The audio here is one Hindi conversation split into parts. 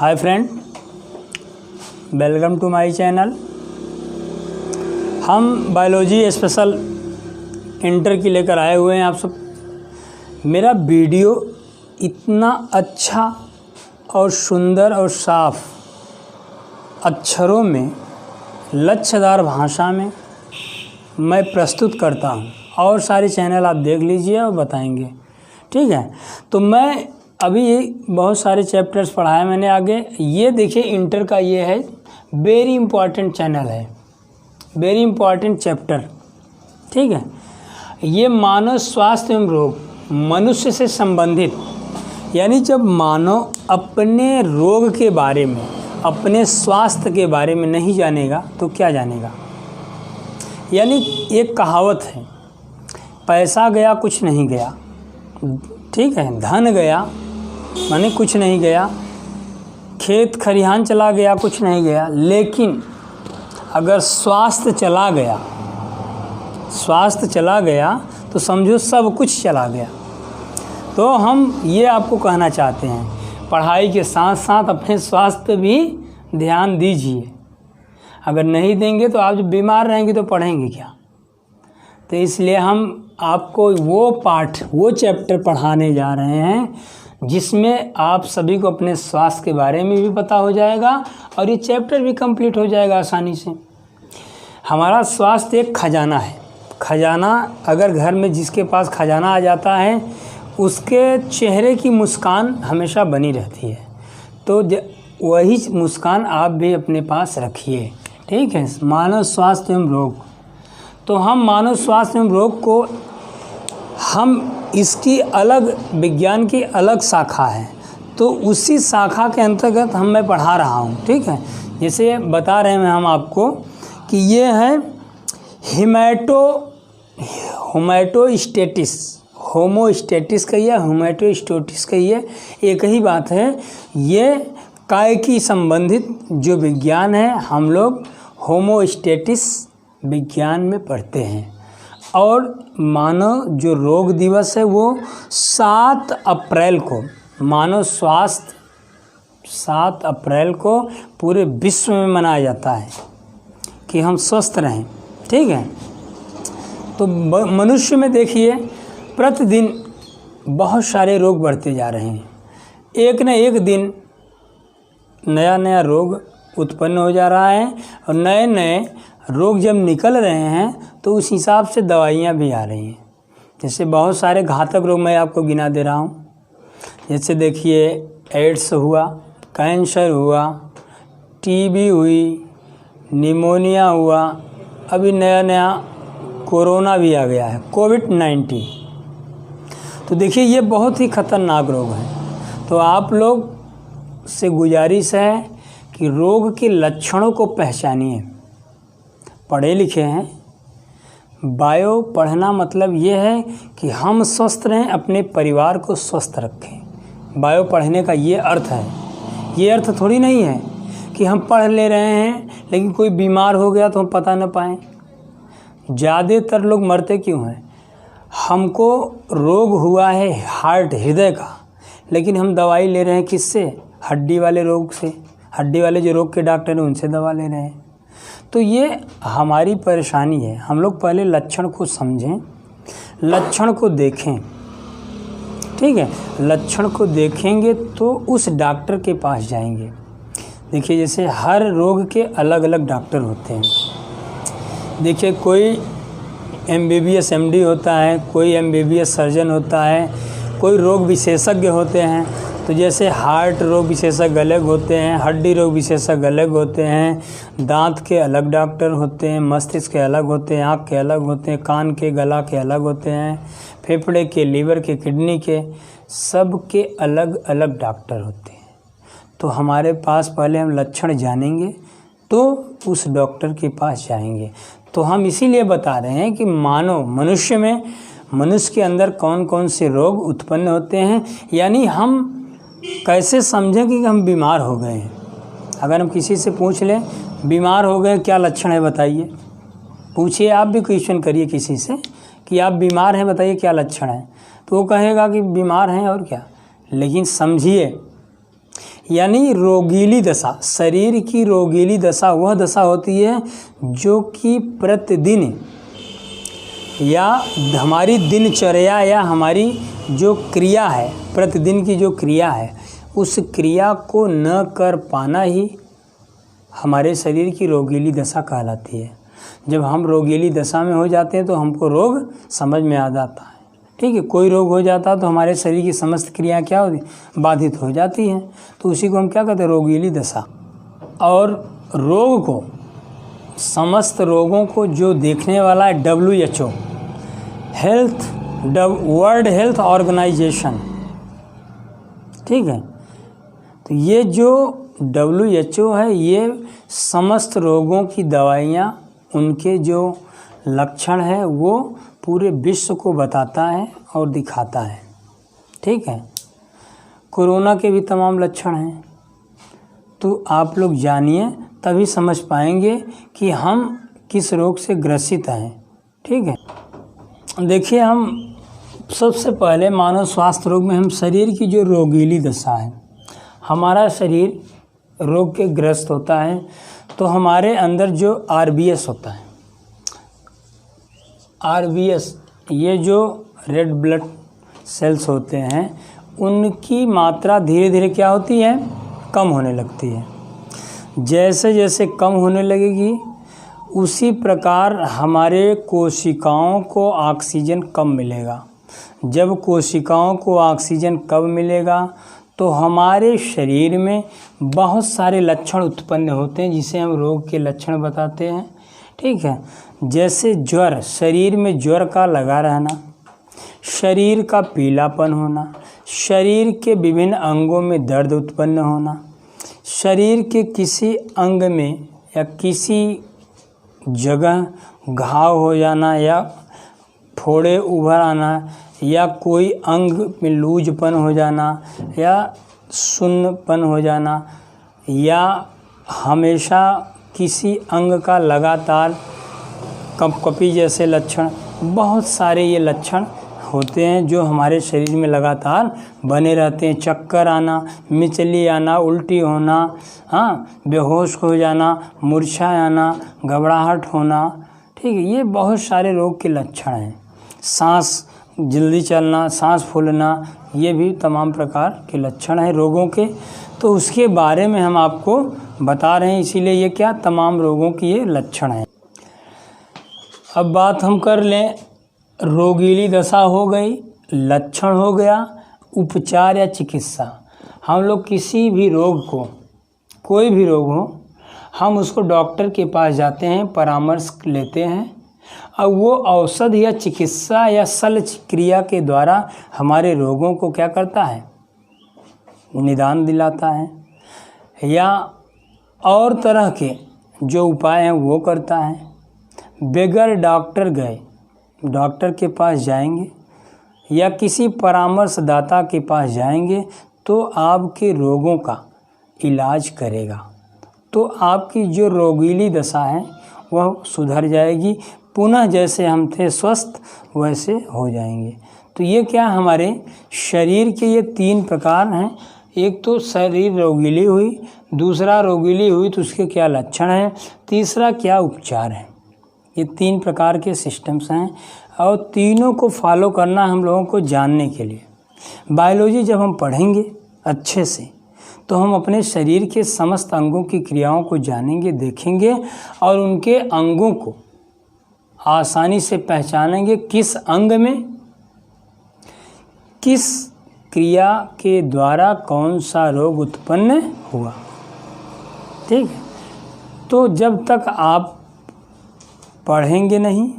Hi friend, welcome to my channel. हम बायोलॉजी स्पेशल इंटर की लेकर आए हुए हैं आप सब। मेरा वीडियो इतना अच्छा और सुंदर और साफ अक्षरों में लच्छेदार भाषा में मैं प्रस्तुत करता हूं, और सारे चैनल आप देख लीजिए और बताएंगे, ठीक है। तो मैं अभी बहुत सारे चैप्टर्स पढ़ाए मैंने आगे। ये देखिए इंटर का ये है, वेरी इम्पॉर्टेंट चैनल है, वेरी इम्पॉर्टेंट चैप्टर, ठीक है। ये मानव स्वास्थ्य एवं रोग, मनुष्य से संबंधित, यानी जब मानव अपने रोग के बारे में, अपने स्वास्थ्य के बारे में नहीं जानेगा तो क्या जानेगा। यानी एक कहावत है, पैसा गया कुछ नहीं गया, ठीक है, धन गया माने कुछ नहीं गया, खेत खरिहान चला गया कुछ नहीं गया, लेकिन अगर स्वास्थ्य चला गया, स्वास्थ्य चला गया तो समझो सब कुछ चला गया। तो हम ये आपको कहना चाहते हैं, पढ़ाई के साथ साथ अपने स्वास्थ्य पे भी ध्यान दीजिए। अगर नहीं देंगे तो आप जब बीमार रहेंगे तो पढ़ेंगे क्या। तो इसलिए हम आपको वो पाठ, वो चैप्टर पढ़ाने जा रहे हैं जिसमें आप सभी को अपने स्वास्थ्य के बारे में भी पता हो जाएगा और ये चैप्टर भी कंप्लीट हो जाएगा आसानी से। हमारा स्वास्थ्य एक खजाना है। खजाना, अगर घर में जिसके पास खजाना आ जाता है उसके चेहरे की मुस्कान हमेशा बनी रहती है। तो वही मुस्कान आप भी अपने पास रखिए, ठीक है। मानव स्वास्थ्य एवं रोग, तो हम मानव स्वास्थ्य एवं रोग को, हम इसकी अलग, विज्ञान की अलग शाखा है, तो उसी शाखा के अंतर्गत मैं पढ़ा रहा हूँ, ठीक है। जैसे बता रहे हैं हम आपको कि ये है होमोस्टेटिस, होमोस्टेटिस कहिए, होमोस्टेटिस कहिए, एक ही बात है। ये काय की संबंधित जो विज्ञान है, हम लोग होमोस्टेटिस विज्ञान में पढ़ते हैं। और मानव जो रोग दिवस है वो 7 अप्रैल को, मानव स्वास्थ्य 7 अप्रैल को पूरे विश्व में मनाया जाता है कि हम स्वस्थ रहें, ठीक है। तो मनुष्य में देखिए प्रतिदिन बहुत सारे रोग बढ़ते जा रहे हैं। एक न एक दिन नया नया रोग उत्पन्न हो जा रहा है, और नए नए रोग जब निकल रहे हैं तो उस हिसाब से दवाइयाँ भी आ रही हैं। जैसे बहुत सारे घातक रोग मैं आपको गिना दे रहा हूँ। जैसे देखिए एड्स हुआ, कैंसर हुआ, टीबी हुई, निमोनिया हुआ, अभी नया नया कोरोना भी आ गया है, कोविड-19। तो देखिए ये बहुत ही खतरनाक रोग है। तो आप लोग से गुजारिश है कि रोग के लक्षणों को पहचानिए। पढ़े लिखे हैं, बायो पढ़ना मतलब ये है कि हम स्वस्थ रहें, अपने परिवार को स्वस्थ रखें। बायो पढ़ने का ये अर्थ है। ये अर्थ थोड़ी नहीं है कि हम पढ़ ले रहे हैं लेकिन कोई बीमार हो गया तो हम पता न पाएँ। ज़्यादातर लोग मरते क्यों हैं? हमको रोग हुआ है हार्ट, हृदय का, लेकिन हम दवाई ले रहे हैं किससे? हड्डी वाले रोग से। हड्डी वाले जो रोग के डॉक्टर हैं उनसे दवा ले रहे हैं। तो ये हमारी परेशानी है। हम लोग पहले लक्षण को समझें, लक्षण को देखें, ठीक है। लक्षण को देखेंगे तो उस डॉक्टर के पास जाएंगे। देखिए जैसे हर रोग के अलग अलग डॉक्टर होते हैं। देखिए कोई MBBS MD होता है, कोई MBBS सर्जन होता है, कोई रोग विशेषज्ञ होते हैं। तो जैसे हार्ट रोग विशेषज्ञ अलग होते हैं, हड्डी रोग विशेषज्ञ अलग होते हैं, दांत के अलग डॉक्टर होते हैं, मस्तिष्क के अलग होते हैं, आँख के अलग होते हैं, कान के, गला के अलग होते हैं, फेफड़े के, लीवर के, किडनी के, सब के अलग अलग डॉक्टर होते हैं। तो हमारे पास पहले हम लक्षण जानेंगे तो उस डॉक्टर के पास जाएंगे। तो हम इसीलिए बता रहे हैं कि मनुष्य में, मनुष्य के अंदर कौन कौन से रोग उत्पन्न होते हैं, यानी हम कैसे समझें कि हम बीमार हो गए हैं। अगर हम किसी से पूछ लें बीमार हो गए क्या लक्षण है बताइए, पूछिए, आप भी क्वेश्चन करिए किसी से कि आप बीमार हैं बताइए क्या लक्षण है, तो वो कहेगा कि बीमार हैं और क्या। लेकिन समझिए यानी रोगीली दशा, शरीर की रोगीली दशा वह दशा होती है जो कि प्रतिदिन या हमारी दिनचर्या या हमारी जो क्रिया है, प्रतिदिन की जो क्रिया है, उस क्रिया को न कर पाना ही हमारे शरीर की रोगीली दशा कहलाती है। जब हम रोगीली दशा में हो जाते हैं तो हमको रोग समझ में आ जाता है। ठीक है, कोई रोग हो जाता तो हमारे शरीर की समस्त क्रिया क्या होती, बाधित हो जाती हैं। तो उसी को हम क्या कहते हैं, रोगीली दशा। और रोग को, समस्त रोगों को जो देखने वाला है WHO, वर्ल्ड हेल्थ ऑर्गेनाइजेशन। ठीक है, तो ये जो WHO है, ये समस्त रोगों की दवाइयाँ, उनके जो लक्षण है वो पूरे विश्व को बताता है और दिखाता है। ठीक है, कोरोना के भी तमाम लक्षण हैं, तो आप लोग जानिए, तभी समझ पाएंगे कि हम किस रोग से ग्रसित हैं। ठीक है, देखिए, हम सबसे पहले मानव स्वास्थ्य रोग में हम शरीर की जो रोगीली दशा है, हमारा शरीर रोग के ग्रस्त होता है तो हमारे अंदर जो RBS होता है, RBS, ये जो रेड ब्लड सेल्स होते हैं, उनकी मात्रा धीरे धीरे क्या होती है, कम होने लगती है। जैसे जैसे कम होने लगेगी उसी प्रकार हमारे कोशिकाओं को ऑक्सीजन कम मिलेगा। जब कोशिकाओं को ऑक्सीजन कम मिलेगा तो हमारे शरीर में बहुत सारे लक्षण उत्पन्न होते हैं, जिसे हम रोग के लक्षण बताते हैं। ठीक है, जैसे ज्वर, शरीर में ज्वर का लगा रहना, शरीर का पीलापन होना, शरीर के विभिन्न अंगों में दर्द उत्पन्न होना, शरीर के किसी अंग में या किसी जगह घाव हो जाना या फोड़े उभर आना, या कोई अंग में लूजपन हो जाना या सुन्नपन हो जाना, या हमेशा किसी अंग का लगातार कपकपी जैसे लक्षण, बहुत सारे ये लक्षण होते हैं जो हमारे शरीर में लगातार बने रहते हैं। चक्कर आना, मिचली आना, उल्टी होना, हाँ, बेहोश हो जाना, मूर्छा आना, घबराहट होना। ठीक है, ये बहुत सारे रोग के लक्षण हैं। सांस जल्दी चलना, सांस फूलना, ये भी तमाम प्रकार के लक्षण हैं रोगों के। तो उसके बारे में हम आपको बता रहे हैं, इसीलिए ये क्या, तमाम रोगों की ये लक्षण हैं। अब बात हम कर लें, रोगीली दशा हो गई, लक्षण हो गया, उपचार या चिकित्सा। हम लोग किसी भी रोग को, कोई भी रोग हो, हम उसको डॉक्टर के पास जाते हैं, परामर्श लेते हैं, और वो औषध या चिकित्सा या शल्य क्रिया के द्वारा हमारे रोगों को क्या करता है, निदान दिलाता है, या और तरह के जो उपाय हैं वो करता है। बगैर डॉक्टर गए, डॉक्टर के पास जाएंगे या किसी परामर्शदाता के पास जाएंगे तो आपके रोगों का इलाज करेगा, तो आपकी जो रोगीली दशा है वह सुधर जाएगी, पुनः जैसे हम थे स्वस्थ वैसे हो जाएंगे। तो ये क्या, हमारे शरीर के ये 3 प्रकार हैं। एक तो शरीर रोगीली हुई, दूसरा रोगीली हुई तो उसके क्या लक्षण हैं, तीसरा क्या उपचार है। ये 3 प्रकार के सिस्टम्स हैं और तीनों को फॉलो करना हम लोगों को जानने के लिए। बायोलॉजी जब हम पढ़ेंगे अच्छे से तो हम अपने शरीर के समस्त अंगों की क्रियाओं को जानेंगे, देखेंगे और उनके अंगों को आसानी से पहचानेंगे, किस अंग में किस क्रिया के द्वारा कौन सा रोग उत्पन्न हुआ। ठीक है, तो जब तक आप पढ़ेंगे नहीं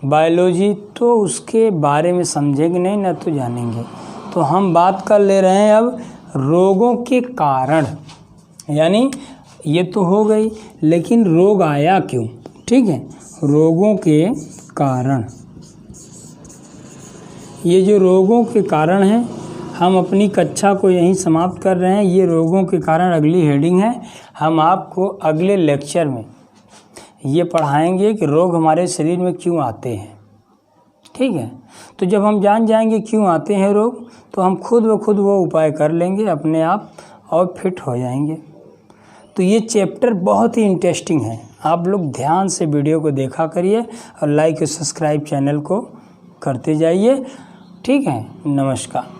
बायोलॉजी तो उसके बारे में समझेंगे नहीं, ना तो जानेंगे। तो हम बात कर ले रहे हैं अब रोगों के कारण, यानी ये तो हो गई, लेकिन रोग आया क्यों। ठीक है, रोगों के कारण, ये जो रोगों के कारण हैं, हम अपनी कक्षा को यहीं समाप्त कर रहे हैं। ये रोगों के कारण अगली हेडिंग है। हम आपको अगले लेक्चर में ये पढ़ाएंगे कि रोग हमारे शरीर में क्यों आते हैं। ठीक है, तो जब हम जान जाएंगे क्यों आते हैं रोग, तो हम खुद ब खुद वो उपाय कर लेंगे अपने आप, और फिट हो जाएंगे। तो ये चैप्टर बहुत ही इंटरेस्टिंग है, आप लोग ध्यान से वीडियो को देखा करिए और लाइक और सब्सक्राइब चैनल को करते जाइए। ठीक है, नमस्कार।